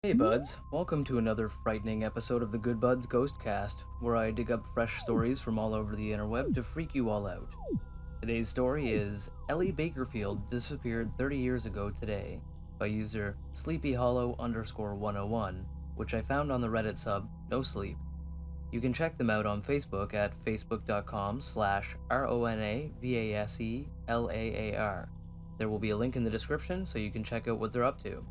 Hey buds, welcome to another frightening episode of the Good Buds Ghostcast, where I dig up fresh stories from all over the interweb to freak you all out. Today's story is Ellie Bakersfield disappeared 30 years ago today by user sleepyhollow_101, which I found on the Reddit sub No Sleep. You can check them out on Facebook at facebook.com/RONAVASELAAR. There will be a link in the description so you can check out what they're up to.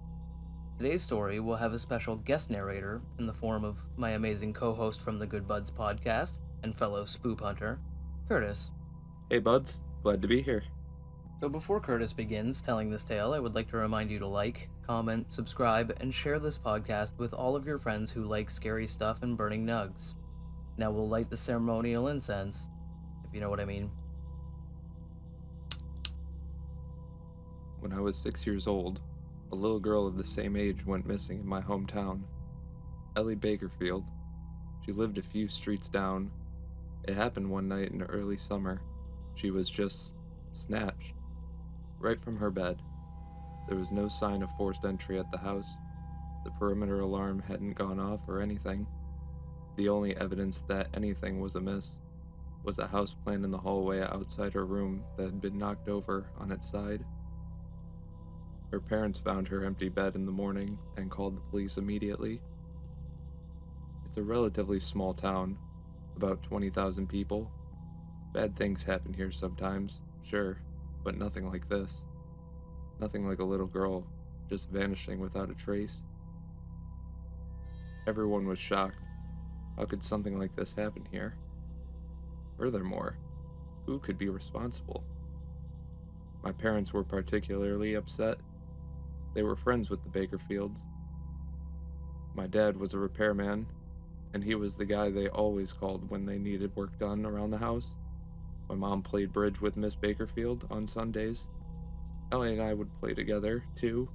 Today's story will have a special guest narrator in the form of my amazing co-host from the Good Buds podcast and fellow spoop hunter, Curtis. Hey buds, glad to be here. So before Curtis begins telling this tale, I would like to remind you to like, comment, subscribe, and share this podcast with all of your friends who like scary stuff and burning nugs. Now we'll light the ceremonial incense, if you know what I mean. When I was 6 years old, a little girl of the same age went missing in my hometown. Ellie Bakersfield. She lived a few streets down. It happened one night in early summer. She was just snatched, right from her bed. There was no sign of forced entry at the house. The perimeter alarm hadn't gone off or anything. The only evidence that anything was amiss was a house plant in the hallway outside her room that had been knocked over on its side. Her parents found her empty bed in the morning and called the police immediately. It's a relatively small town, about 20,000 people. Bad things happen here sometimes, sure, but nothing like this. Nothing like a little girl just vanishing without a trace. Everyone was shocked. How could something like this happen here? Furthermore, who could be responsible? My parents were particularly upset. They were friends with the Bakersfields. My dad was a repairman, and he was the guy they always called when they needed work done around the house. My mom played bridge with Miss Bakersfield on Sundays. Ellie and I would play together, too,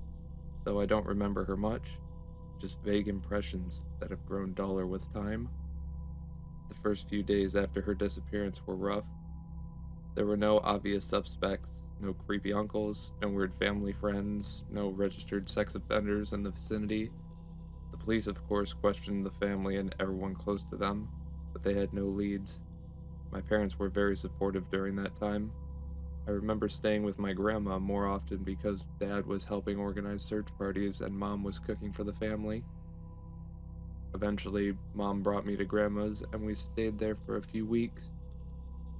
though I don't remember her much, just vague impressions that have grown duller with time. The first few days after her disappearance were rough. There were no obvious suspects. No creepy uncles, no weird family friends, no registered sex offenders in the vicinity. The police, of course, questioned the family and everyone close to them, but they had no leads. My parents were very supportive during that time. I remember staying with my grandma more often because Dad was helping organize search parties and Mom was cooking for the family. Eventually, Mom brought me to Grandma's and we stayed there for a few weeks.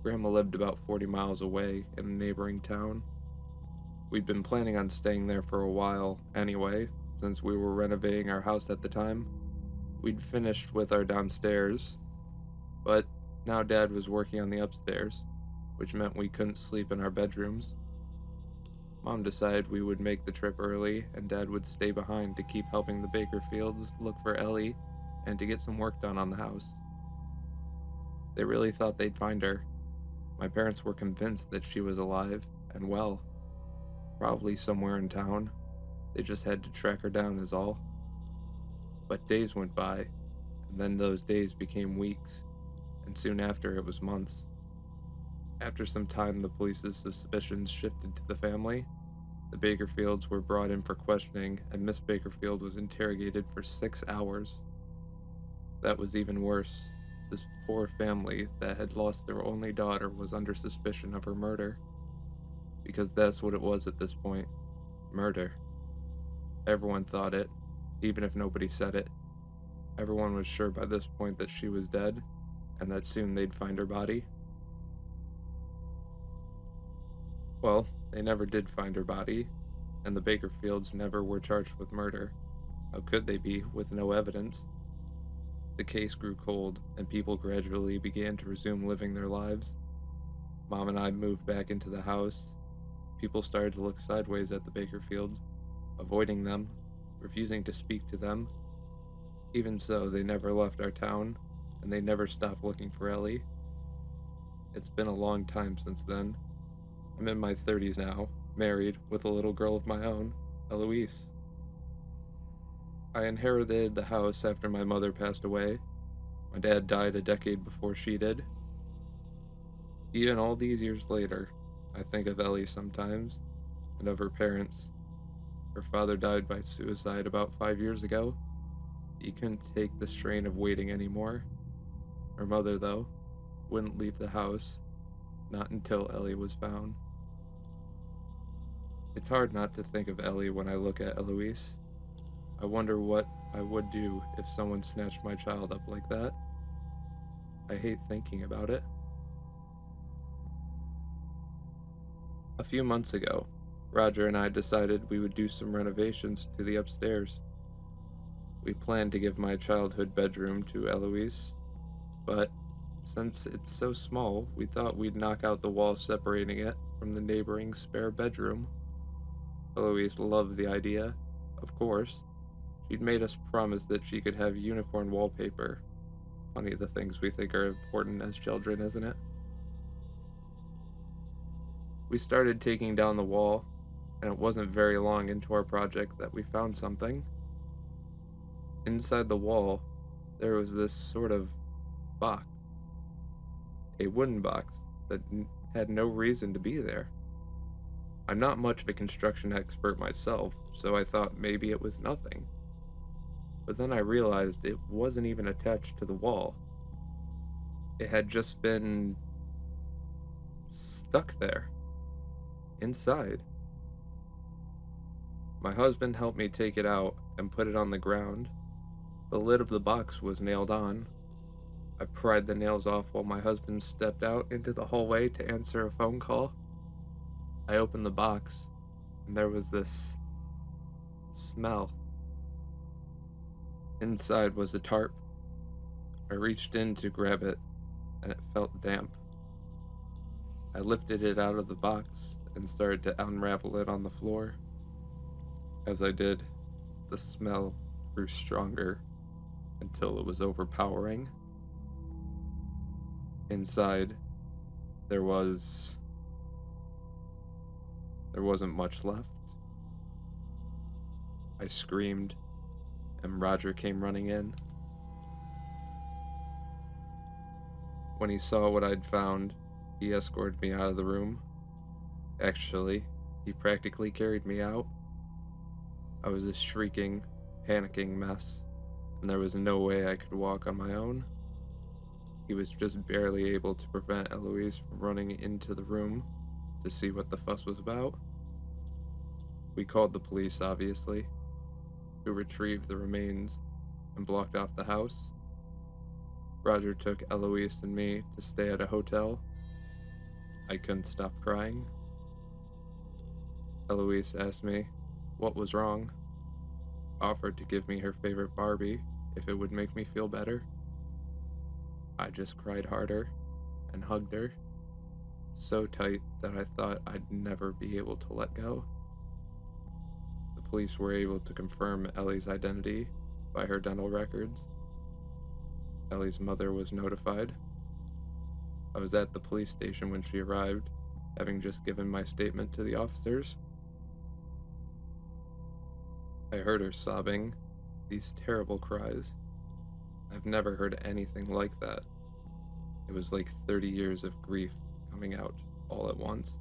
Grandma lived about 40 miles away in a neighboring town. We'd been planning on staying there for a while anyway, since we were renovating our house at the time. We'd finished with our downstairs, but now Dad was working on the upstairs, which meant we couldn't sleep in our bedrooms. Mom decided we would make the trip early and Dad would stay behind to keep helping the Bakersfields look for Ellie and to get some work done on the house. They really thought they'd find her. My parents were convinced that she was alive and well, probably somewhere in town. They just had to track her down is all. But days went by, and then those days became weeks, and soon after it was months. After some time, the police's suspicions shifted to the family. The Bakersfields were brought in for questioning, and Miss Bakersfield was interrogated for 6 hours. That was even worse. This poor family that had lost their only daughter was under suspicion of her murder. Because that's what it was at this point. Murder. Everyone thought it, even if nobody said it. Everyone was sure by this point that she was dead, and that soon they'd find her body. Well, they never did find her body, and the Bakersfields never were charged with murder. How could they be, with no evidence? The case grew cold, and people gradually began to resume living their lives. Mom and I moved back into the house. People started to look sideways at the Bakersfields, avoiding them, refusing to speak to them. Even so, they never left our town, and they never stopped looking for Ellie. It's been a long time since then. I'm in my 30s now, married, with a little girl of my own, Eloise. I inherited the house after my mother passed away. My dad died a decade before she did. Even all these years later, I think of Ellie sometimes, and of her parents. Her father died by suicide about 5 years ago, He couldn't take the strain of waiting anymore. Her mother, though, wouldn't leave the house, not until Ellie was found. It's hard not to think of Ellie when I look at Eloise. I wonder what I would do if someone snatched my child up like that. I hate thinking about it. A few months ago, Roger and I decided we would do some renovations to the upstairs. We planned to give my childhood bedroom to Eloise, but since it's so small, we thought we'd knock out the wall separating it from the neighboring spare bedroom. Eloise loved the idea, of course. She'd made us promise that she could have uniform wallpaper. Funny the things we think are important as children, isn't it? We started taking down the wall, and it wasn't very long into our project that we found something. Inside the wall, there was this sort of box. A wooden box that had no reason to be there. I'm not much of a construction expert myself, so I thought maybe it was nothing. But then I realized it wasn't even attached to the wall. It had just been stuck there, inside. My husband helped me take it out and put it on the ground. The lid of the box was nailed on. I pried the nails off while my husband stepped out into the hallway to answer a phone call. I opened the box, and there was this smell. Inside was a tarp. I reached in to grab it, and it felt damp. I lifted it out of the box and started to unravel it on the floor. As I did, the smell grew stronger until it was overpowering. Inside, there wasn't much left. I screamed, and Roger came running in. When he saw what I'd found, he escorted me out of the room. Actually, he practically carried me out. I was a shrieking, panicking mess, and there was no way I could walk on my own. He was just barely able to prevent Eloise from running into the room to see what the fuss was about. We called the police, obviously, who retrieved the remains and blocked off the house. Roger took Eloise and me to stay at a hotel. I couldn't stop crying. Eloise asked me what was wrong, offered to give me her favorite Barbie if it would make me feel better. I just cried harder and hugged her, so tight that I thought I'd never be able to let go. The police were able to confirm Ellie's identity by her dental records. Ellie's mother was notified. I was at the police station when she arrived, having just given my statement to the officers. I heard her sobbing, these terrible cries. I've never heard anything like that. It was like 30 years of grief coming out all at once.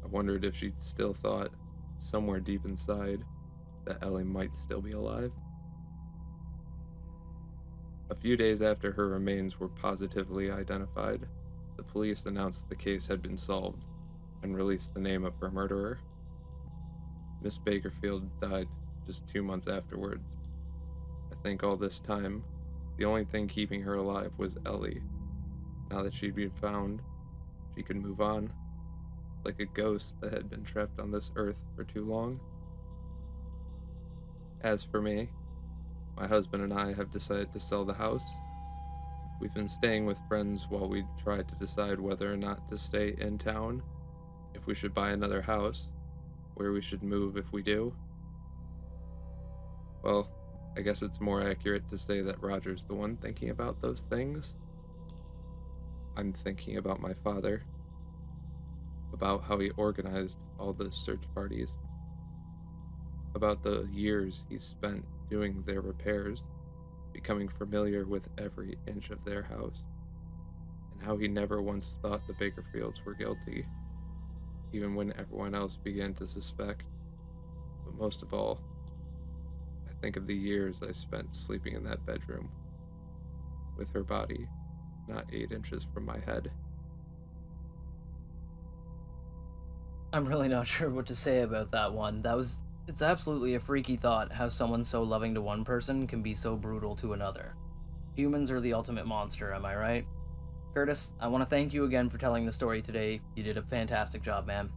I wondered if she still thought, somewhere deep inside, that Ellie might still be alive. A few days after her remains were positively identified, the police announced the case had been solved and released the name of her murderer. Miss Bakersfield died just 2 months afterwards. I think all this time, the only thing keeping her alive was Ellie. Now that she'd been found, she could move on, like a ghost that had been trapped on this earth for too long. As for me, my husband and I have decided to sell the house. We've been staying with friends while we tried to decide whether or not to stay in town, if we should buy another house, where we should move if we do. Well, I guess it's more accurate to say that Roger's the one thinking about those things. I'm thinking about my father, about how he organized all those search parties, about the years he spent doing their repairs, becoming familiar with every inch of their house, and how he never once thought the Bakersfields were guilty, even when everyone else began to suspect. But most of all, I think of the years I spent sleeping in that bedroom, with her body not 8 inches from my head. I'm really not sure what to say about that one. It's absolutely a freaky thought how someone so loving to one person can be so brutal to another. Humans are the ultimate monster, am I right? Curtis, I want to thank you again for telling the story today. You did a fantastic job, man.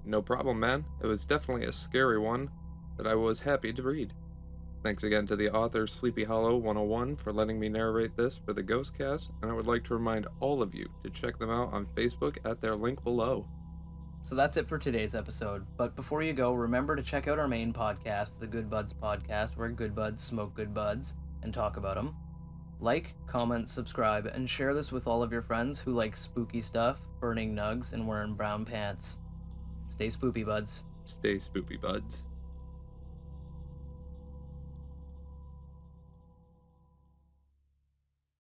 No problem, man. It was definitely a scary one that I was happy to read. Thanks again to the author Sleepy Hollow 101 for letting me narrate this for the Ghostcast, and I would like to remind all of you to check them out on Facebook at their link below. So that's it for today's episode, but before you go, remember to check out our main podcast, the Good Buds Podcast, where good buds smoke good buds and talk about them. Like, comment, subscribe, and share this with all of your friends who like spooky stuff, burning nugs, and wearing brown pants. Stay spoopy, buds. Stay spoopy, buds.